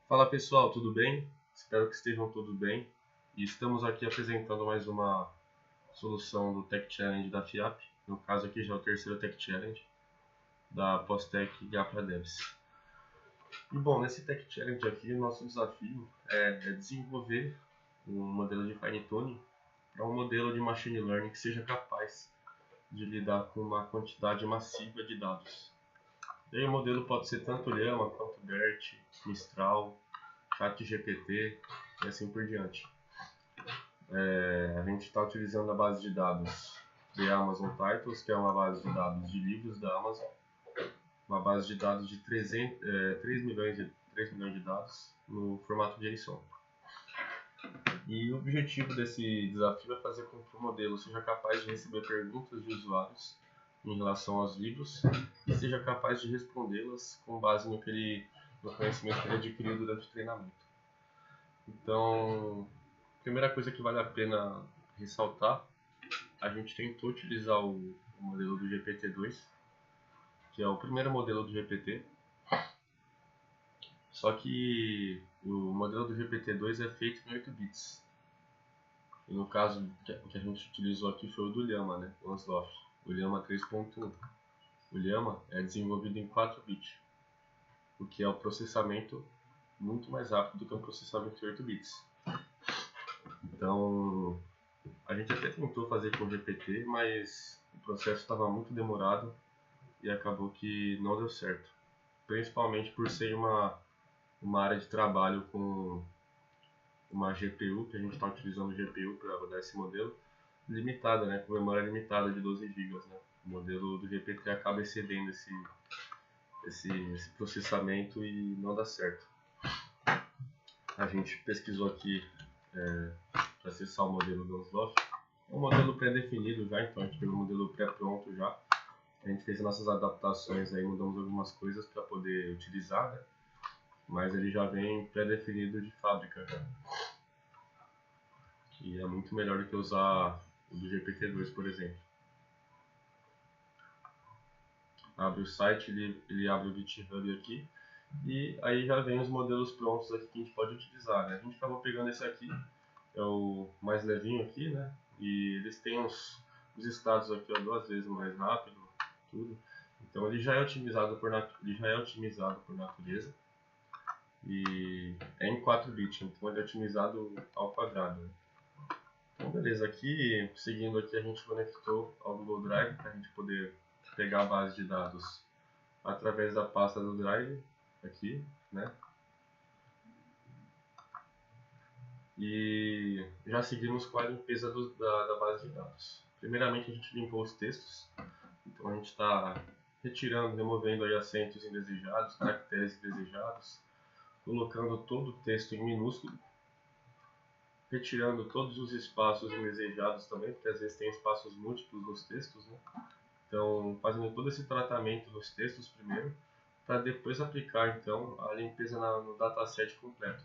Fala pessoal, tudo bem? Espero que estejam todos bem. E estamos aqui apresentando mais uma solução do Tech Challenge da FIAP. No caso aqui já é o terceiro Tech Challenge da Postec Gapra Devs. E bom, nesse Tech Challenge aqui, nosso desafio é desenvolver um modelo de fine tuning para um modelo de machine learning que seja capaz de lidar com uma quantidade massiva de dados. E aí o modelo pode ser tanto Llama quanto BERT, Mistral, ChatGPT e assim por diante. A gente está utilizando a base de dados de Amazon Titles, que é uma base de dados de livros da Amazon, uma base de dados de 3 milhões de dados no formato JSON. E o objetivo desse desafio é fazer com que o modelo seja capaz de receber perguntas de usuários em relação aos livros e seja capaz de respondê-las com base no conhecimento que ele adquiriu durante o treinamento. Então, a primeira coisa que vale a pena ressaltar, a gente tentou utilizar o modelo do GPT-2, que é o primeiro modelo do GPT, só que o modelo do GPT-2 é feito em 8 bits. E no caso, o que a gente utilizou aqui foi o do Llama, né? O Lancelot, o Llama 3.1. O Llama é desenvolvido em 4 bits, o que é o processamento muito mais rápido do que um processamento de 8 bits. Então, a gente até tentou fazer com o GPT, mas o processo estava muito demorado e acabou que não deu certo. Principalmente por ser uma área de trabalho com uma GPU, que a gente está utilizando GPU para rodar esse modelo, limitada, né, com memória limitada de 12 GB. Né? O modelo do GPT acaba excedendo esse processamento e não dá certo. A gente pesquisou aqui para acessar o modelo do Lancelot. É um modelo pré-definido já, então a gente pegou o modelo pré-pronto já. A gente fez nossas adaptações aí, mudamos algumas coisas para poder utilizar, né? Mas ele já vem pré-definido de fábrica já. Que é muito melhor do que usar o do GPT-2, por exemplo. Abre o site, ele abre o GitHub aqui e aí já vem os modelos prontos aqui que a gente pode utilizar, né? A gente acabou pegando esse aqui, é o mais levinho aqui, né? E eles têm os estados aqui, ó, 2 vezes mais rápido, tudo. Então ele já é otimizado por natureza e é em 4 bits, então ele é otimizado ao quadrado. Né? Então beleza, aqui seguindo aqui a gente conectou ao Google Drive para a gente poder pegar a base de dados através da pasta do Drive aqui, né? E já seguimos com a limpeza da base de dados. Primeiramente a gente limpou os textos, então a gente está retirando, removendo aí acentos indesejados, caracteres indesejados, colocando todo o texto em minúsculo, retirando todos os espaços indesejados também, porque às vezes tem espaços múltiplos nos textos, né? Então, fazendo todo esse tratamento nos textos primeiro, para depois aplicar então a limpeza no dataset completo,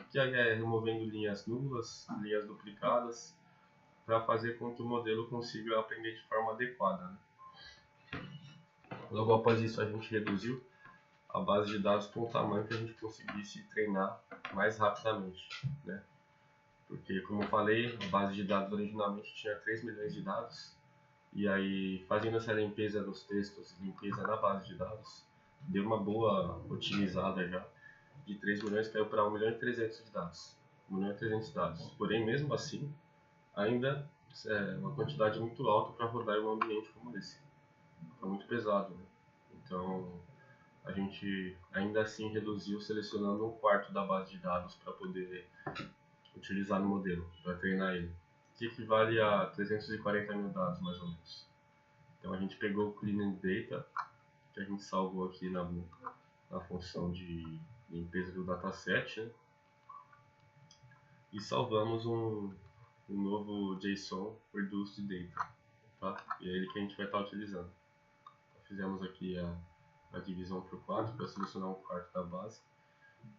que aí é removendo linhas nulas, linhas duplicadas, para fazer com que o modelo consiga aprender de forma adequada. Né? Logo após isso, a gente reduziu a base de dados para um tamanho que a gente conseguisse treinar mais rapidamente, né? Porque, como eu falei, a base de dados originalmente tinha 3 milhões de dados, e aí fazendo essa limpeza nos textos, limpeza na base de dados, deu uma boa otimizada já, de 3 milhões caiu para 1 milhão e 300 de dados. 1 milhão e 300 dados. Porém, mesmo assim, ainda é uma quantidade muito alta para rodar em um ambiente como esse. É muito pesado, né? Então, a gente ainda assim reduziu selecionando 1/4 da base de dados para poder utilizar no modelo, para treinar ele, que equivale a 340 mil dados mais ou menos. Então a gente pegou o cleaning data, que a gente salvou aqui na função de limpeza do dataset, né? E salvamos um novo JSON reduced data, tá? E é ele que a gente vai estar utilizando. Então, fizemos aqui a divisão por 4 para selecionar 1/4 da base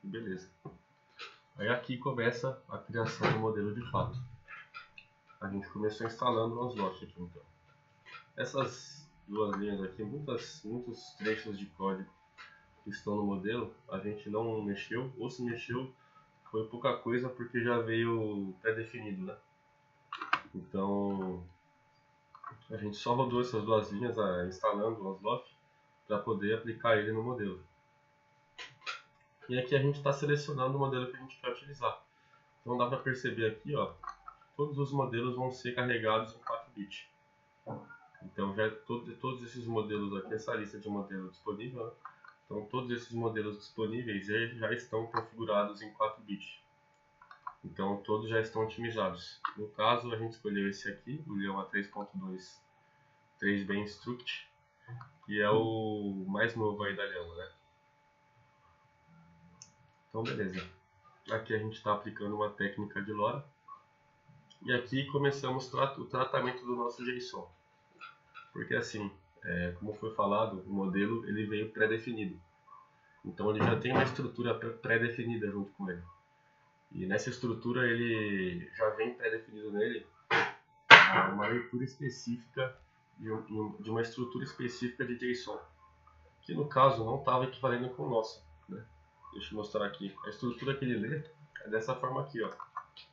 e beleza. Aí aqui começa a criação do modelo de fato. A gente começou instalando o Lancelot aqui então. Essas duas linhas aqui, muitos trechos de código que estão no modelo, a gente não mexeu, ou se mexeu, foi pouca coisa porque já veio pré-definido, né? Então, a gente só rodou essas duas linhas, instalando o Ansilof, para poder aplicar ele no modelo. E aqui a gente está selecionando o modelo que a gente quer utilizar. Então dá para perceber aqui, ó, todos os modelos vão ser carregados em 4 bits. Então já todos esses modelos aqui, essa lista de modelos disponível, né? Então todos esses modelos disponíveis já estão configurados em 4 bits. Então todos já estão otimizados. No caso a gente escolheu esse aqui, o Llama 3.2 3B Instruct, que é o mais novo aí da Llama, né? Então beleza. Aqui a gente está aplicando uma técnica de LoRa. E aqui começamos o tratamento do nosso JSON. Porque assim, como foi falado, o modelo ele veio pré-definido. Então ele já tem uma estrutura pré-definida junto com ele. E nessa estrutura ele já vem pré-definido nele uma leitura específica de uma estrutura específica de JSON. Que no caso não estava equivalendo com o nosso, né? Deixa eu mostrar aqui. A estrutura que ele lê é dessa forma aqui, ó.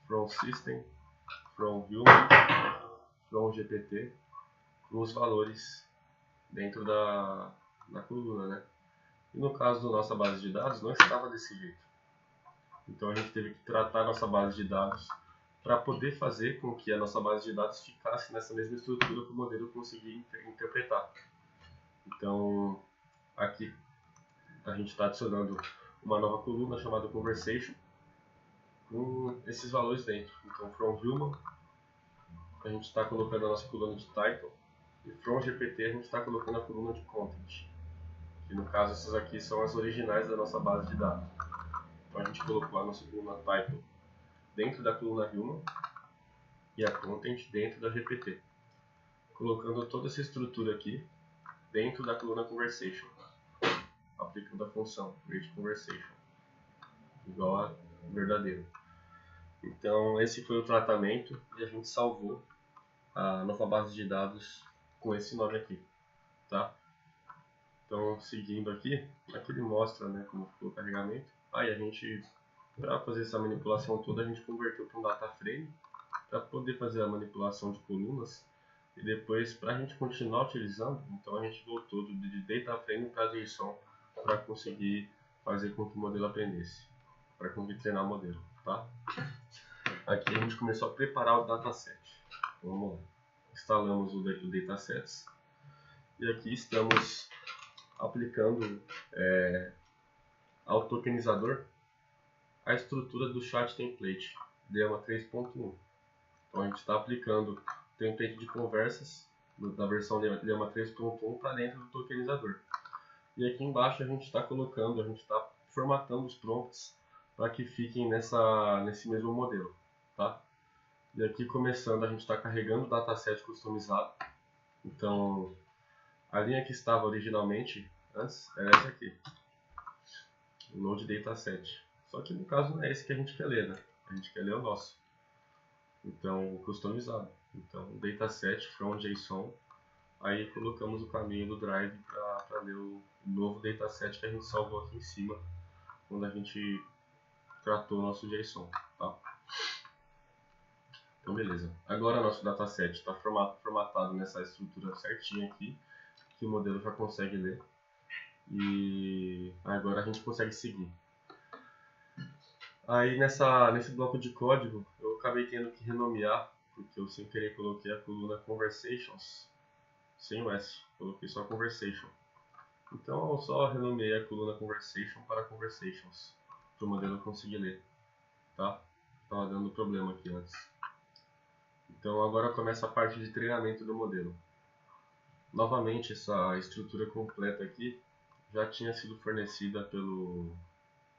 From System, from Human, from GPT, com os valores dentro da coluna, né? E no caso da nossa base de dados não estava desse jeito. Então a gente teve que tratar a nossa base de dados para poder fazer com que a nossa base de dados ficasse nessa mesma estrutura que o modelo conseguia interpretar. Então aqui a gente está adicionando uma nova coluna chamada Conversation com esses valores dentro. Então from Human a gente está colocando a nossa coluna de Title e from GPT a gente está colocando a coluna de Content. Que no caso essas aqui são as originais da nossa base de dados. Então a gente colocou a nossa coluna Title dentro da coluna Human e a Content dentro da GPT. Colocando toda essa estrutura aqui dentro da coluna Conversation. Aplicando a função readConversation igual a verdadeiro. Então esse foi o tratamento e a gente salvou a nova base de dados com esse nome aqui, tá? Então seguindo aqui ele mostra, né, como ficou o carregamento. Aí a gente, para fazer essa manipulação toda, a gente converteu para um data frame para poder fazer a manipulação de colunas e depois para a gente continuar utilizando, então a gente voltou de data frame para JSON para conseguir fazer com que o modelo aprendesse, para conseguir treinar o modelo, tá? Aqui a gente começou a preparar o dataset. Então, vamos lá. Instalamos o datasets e aqui estamos aplicando ao tokenizador a estrutura do chat template Llama 3.1. Então a gente está aplicando o template de conversas da versão Llama 3.1 para dentro do tokenizador. E aqui embaixo a gente está formatando os prompts para que fiquem nesse mesmo modelo, tá? E aqui começando a gente está carregando o dataset customizado. Então a linha que estava originalmente antes era essa aqui, o Node Dataset. Só que no caso não é esse que a gente quer ler, né? A gente quer ler o nosso. Então, customizado. Então, dataset from JSON. Aí colocamos o caminho do drive para ler o novo dataset que a gente salvou aqui em cima quando a gente tratou o nosso JSON, tá? Então, beleza. Agora nosso dataset está formatado nessa estrutura certinha aqui, que o modelo já consegue ler. E agora a gente consegue seguir. Aí nesse bloco de código eu acabei tendo que renomear, porque eu sem querer coloquei a coluna Conversations sem o S, coloquei só Conversation. Então eu só renomeei a coluna Conversation para Conversations, para o modelo conseguir ler, tá? Estava dando problema aqui antes. Então agora começa a parte de treinamento do modelo. Novamente essa estrutura completa aqui já tinha sido fornecida pelo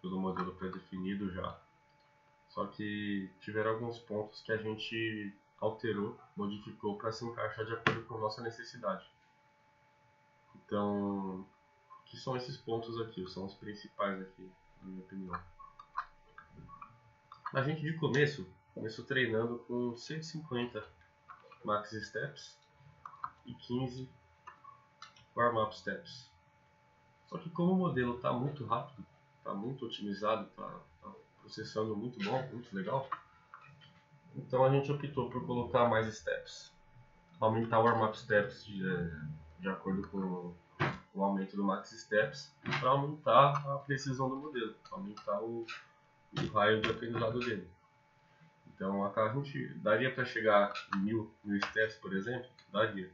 modelo pré-definido já. Só que tiveram alguns pontos que a gente alterou, modificou para se encaixar de acordo com a nossa necessidade. Então, que são esses pontos aqui? São os principais aqui, na minha opinião. A gente de começou treinando com 150 max steps e 15 warm-up steps. Só que como o modelo está muito rápido, está muito otimizado, está processando muito bom, muito legal, então a gente optou por colocar mais steps, aumentar o warm-up steps de acordo com o aumento do max steps, para aumentar a precisão do modelo, aumentar o raio de aprendizado dele. Então a gente daria para chegar em 1000 steps, por exemplo? Daria.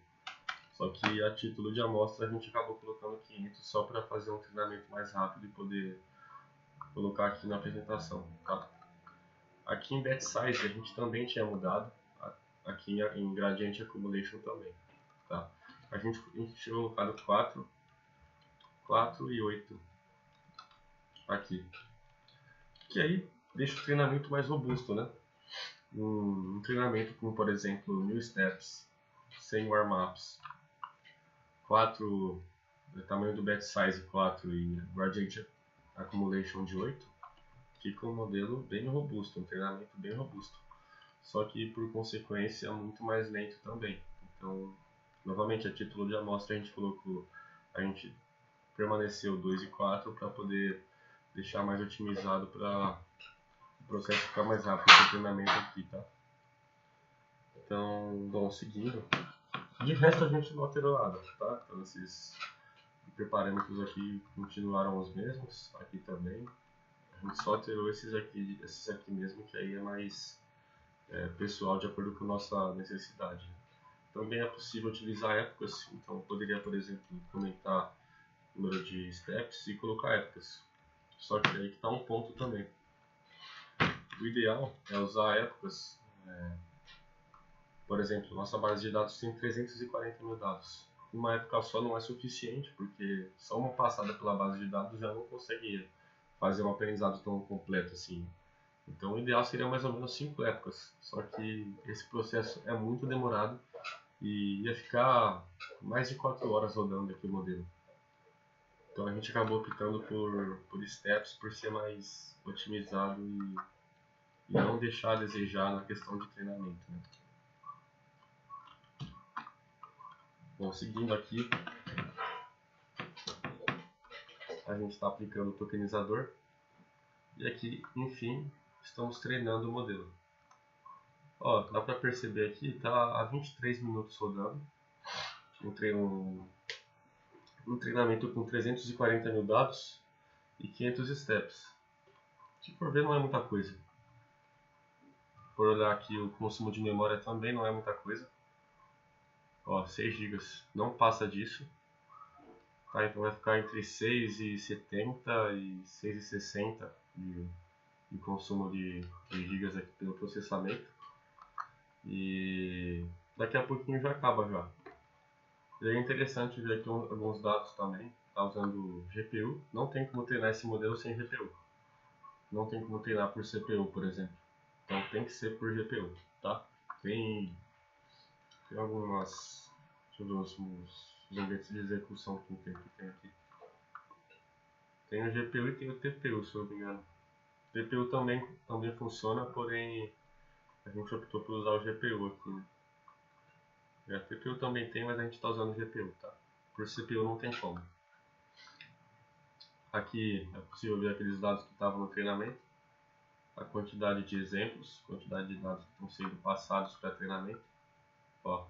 Só que a título de amostra a gente acabou colocando 500 só para fazer um treinamento mais rápido e poder colocar aqui na apresentação. Tá? Aqui em batch size a gente também tinha mudado, aqui em gradient accumulation também. Tá? A gente tinha colocado 4 e 8 aqui. Que aí deixa o treinamento mais robusto, né? Um treinamento com, por exemplo, 1000 steps, 100 warm-ups, 4, tamanho do batch size 4 e gradient accumulation de 8, fica um modelo bem robusto, um treinamento bem robusto. Só que, por consequência, é muito mais lento também. Então, novamente, a título de amostra a gente permaneceu 2 e 4 para poder deixar mais otimizado para o processo ficar mais rápido o treinamento aqui, tá? Então, bom, seguindo. De resto a gente não alterou nada, tá? Então esses parâmetros aqui continuaram os mesmos, aqui também. A gente só alterou esses aqui mesmo, que aí é mais pessoal, de acordo com a nossa necessidade. Também é possível utilizar épocas, então eu poderia, por exemplo, comentar o número de steps e colocar épocas. Só que aí que está um ponto também. O ideal é usar épocas, por exemplo, nossa base de dados tem 340 mil dados. Uma época só não é suficiente, porque só uma passada pela base de dados já não consegue fazer um aprendizado tão completo assim. Então o ideal seria mais ou menos 5 épocas, só que esse processo é muito demorado e ia ficar mais de 4 horas rodando aqui o modelo. Então a gente acabou optando por steps, por ser mais otimizado e não deixar a desejar na questão de treinamento, né? Bom, seguindo aqui, a gente está aplicando o tokenizador e aqui, enfim, estamos treinando o modelo. Ó, dá para perceber aqui, está a 23 minutos rodando, um treinamento com 340 mil dados e 500 steps. Se for ver, não é muita coisa. Se for olhar aqui, o consumo de memória também não é muita coisa. Ó, 6 GB, não passa disso. Tá, então vai ficar entre 6,70 e 6,60 de consumo de gigas aqui pelo processamento. E daqui a pouquinho já acaba já. E é interessante ver aqui alguns dados também. Está usando GPU. Não tem como treinar esse modelo sem GPU. Não tem como treinar por CPU, por exemplo. Então tem que ser por GPU, tá? Tem algumas... Deixa eu ver os ambientes de execução que tem aqui. Tem o GPU e tem o TPU, se eu não me engano. O TPU também funciona, porém a gente optou por usar o GPU aqui, né? A TPU também tem, mas a gente está usando o GPU, tá? Por CPU não tem como. Aqui é possível ver aqueles dados que estavam no treinamento, a quantidade de exemplos, quantidade de dados que estão sendo passados para treinamento. Ó,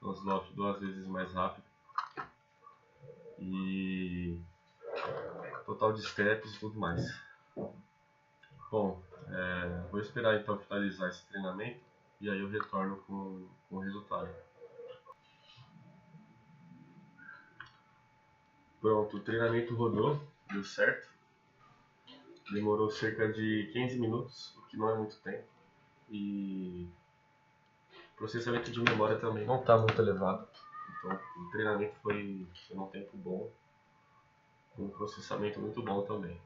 um slot 2 vezes mais rápido. E total de steps e tudo mais. Bom, vou esperar então finalizar esse treinamento e aí eu retorno com o resultado. Pronto, o treinamento rodou, deu certo. Demorou cerca de 15 minutos, o que não é muito tempo. E o processamento de memória também não está muito elevado. Então o treinamento foi um tempo bom, com um processamento muito bom também.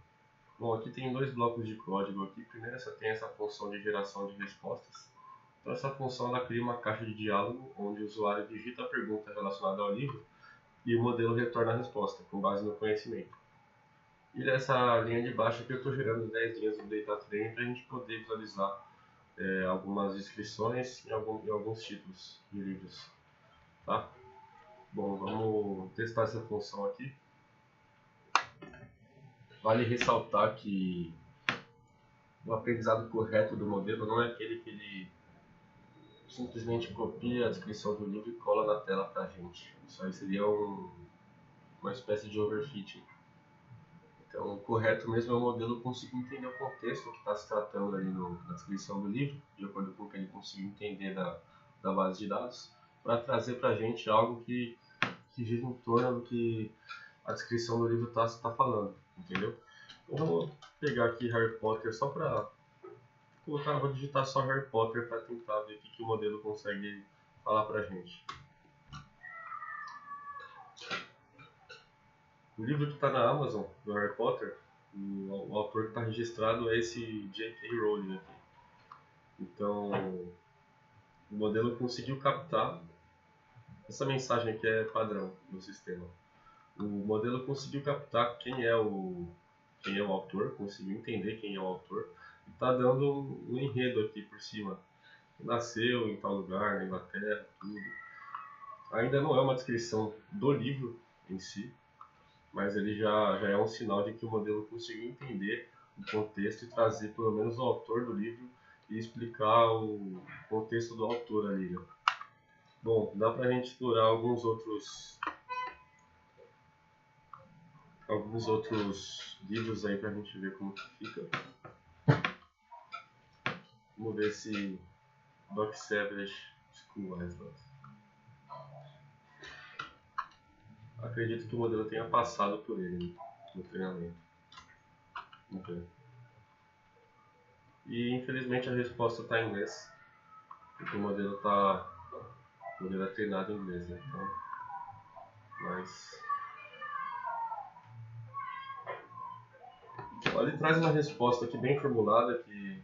Bom, aqui tem 2 blocos de código aqui. Primeiro tem essa função de geração de respostas. Então essa função ela cria uma caixa de diálogo onde o usuário digita a pergunta relacionada ao livro e o modelo retorna a resposta com base no conhecimento. E nessa linha de baixo aqui eu estou gerando 10 linhas do data frame para a gente poder visualizar algumas inscrições e alguns títulos de livros. Tá? Bom, vamos testar essa função aqui. Vale ressaltar que o aprendizado correto do modelo não é aquele que ele simplesmente copia a descrição do livro e cola na tela pra gente. Isso aí seria uma espécie de overfitting. Então, o correto mesmo é o modelo conseguir entender o contexto que está se tratando ali na descrição do livro, de acordo com o que ele conseguiu entender da base de dados, para trazer para a gente algo que gira em torno do que a descrição do livro está falando, entendeu? Então, vou pegar aqui Harry Potter só para colocar, vou digitar só Harry Potter para tentar ver o que o modelo consegue falar para a gente. O livro que está na Amazon, do Harry Potter, o autor que está registrado é esse J.K. Rowling aqui. Então, o modelo conseguiu captar essa mensagem que é padrão no sistema. O modelo conseguiu captar quem é o autor, conseguiu entender quem é o autor e está dando um enredo aqui por cima. Nasceu em tal lugar, na Inglaterra, tudo. Ainda não é uma descrição do livro em si, mas ele já é um sinal de que o modelo conseguiu entender o contexto e trazer pelo menos o autor do livro e explicar o contexto do autor ali, né? Bom, dá pra gente explorar alguns outros livros aí pra gente ver como que fica. Vamos ver se Doc Savage School Island. Acredito que o modelo tenha passado por ele no treinamento. Vamos ver. E infelizmente a resposta está em inglês, porque o modelo é treinado em inglês, né? Então, mas ele traz uma resposta aqui bem formulada, que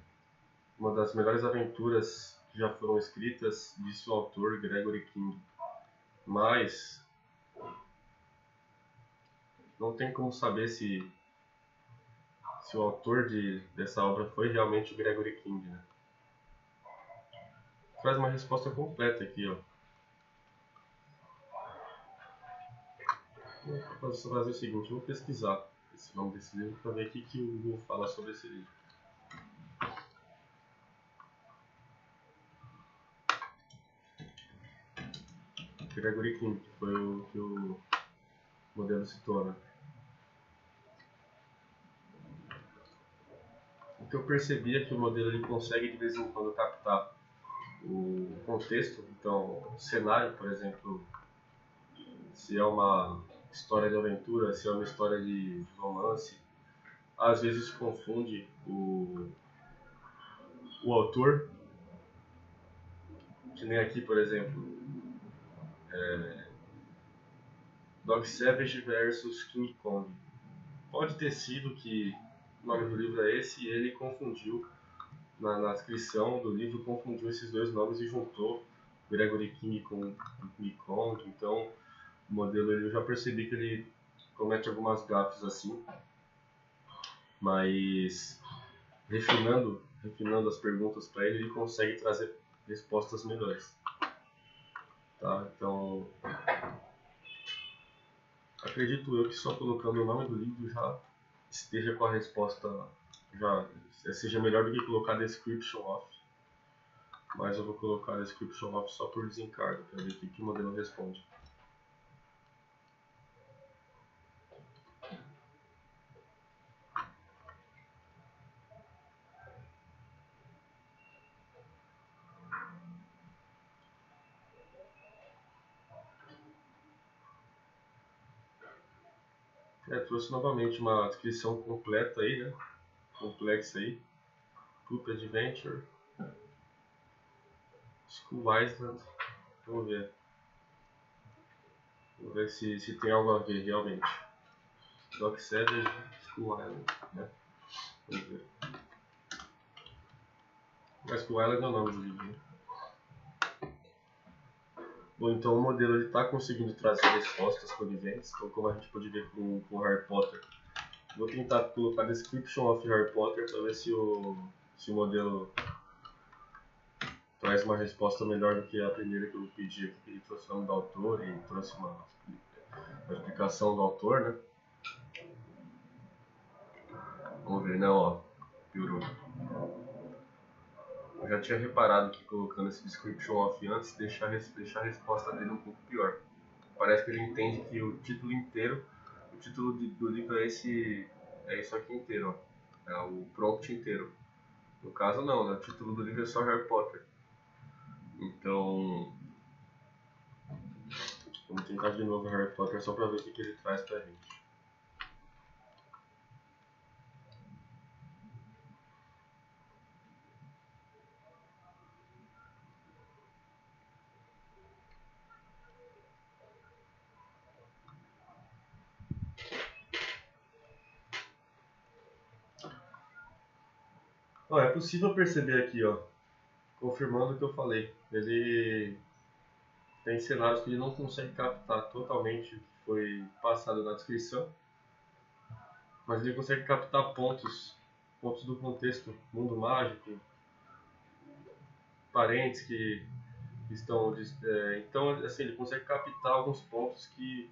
uma das melhores aventuras que já foram escritas, disse o autor Gregory King. Mas não tem como saber se o autor dessa obra foi realmente o Gregory King, né? Traz uma resposta completa aqui, ó. Vou fazer o seguinte, eu vou pesquisar esse nome desse livro para ver o que o Google fala sobre esse livro. Gregory King, que foi o que o modelo citou, né? O que eu percebi é que o modelo ele consegue de vez em quando captar o contexto, então cenário, por exemplo, se é uma história de aventura, se é uma história de romance, às vezes confunde o autor, que nem aqui, por exemplo, Dog Savage versus King Kong. Pode ter sido que o nome do livro é esse e ele confundiu, na descrição do livro, confundiu esses dois nomes e juntou Gregory King com King Kong. Então, o modelo eu já percebi que ele comete algumas gafes assim, mas refinando as perguntas para ele, ele consegue trazer respostas melhores. Tá? Então, acredito eu que só colocando o nome do livro já esteja com a resposta, já seja melhor do que colocar description of. Mas eu vou colocar description of só por desencargo, para ver o que o modelo responde. Trouxe novamente uma descrição completa aí, né? Complexa aí. Poop Adventure. School Island. Vamos ver. Vamos ver se tem algo a ver realmente. Doc Savage, School Island, né? Vamos ver. Mas School Island é o nome do livro, né? Bom, então o modelo está conseguindo trazer respostas coniventes, então como a gente pode ver com Harry Potter. Vou tentar colocar description of Harry Potter para ver se o modelo traz uma resposta melhor do que a primeira que eu pedi aqui, que ele trouxe o nome do autor e trouxe uma explicação do autor, né? Vamos ver, não, ó, piorou. Eu já tinha reparado que colocando esse description off antes deixa a resposta dele um pouco pior. Parece que ele entende que o título inteiro, o título do livro é isso aqui inteiro, ó. É o prompt inteiro. No caso não, né? O título do livro é só Harry Potter. Então, vamos tentar de novo Harry Potter só pra ver o que ele traz pra gente. Ó, é possível perceber aqui, ó, confirmando o que eu falei. Ele tem cenários que ele não consegue captar totalmente o que foi passado na descrição, mas ele consegue captar pontos do contexto, mundo mágico, parentes que estão... então, assim, ele consegue captar alguns pontos que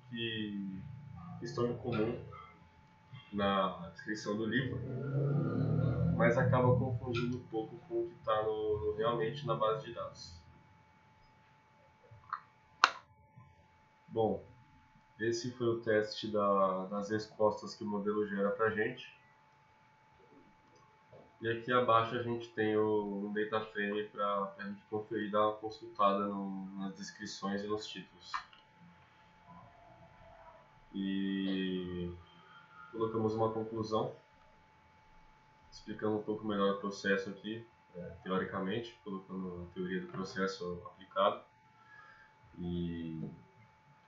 estão em comum na descrição do livro, mas acaba confundindo um pouco com o que está realmente na base de dados. Bom, esse foi o teste das respostas que o modelo gera para a gente. E aqui abaixo a gente tem o data frame para a gente conferir e dar uma consultada nas descrições e nos títulos. E colocamos uma conclusão, explicando um pouco melhor o processo aqui, teoricamente, colocando a teoria do processo aplicado e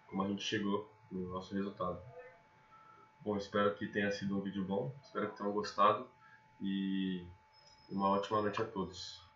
como a gente chegou no nosso resultado. Bom, espero que tenha sido um vídeo bom, espero que tenham gostado e uma ótima noite a todos.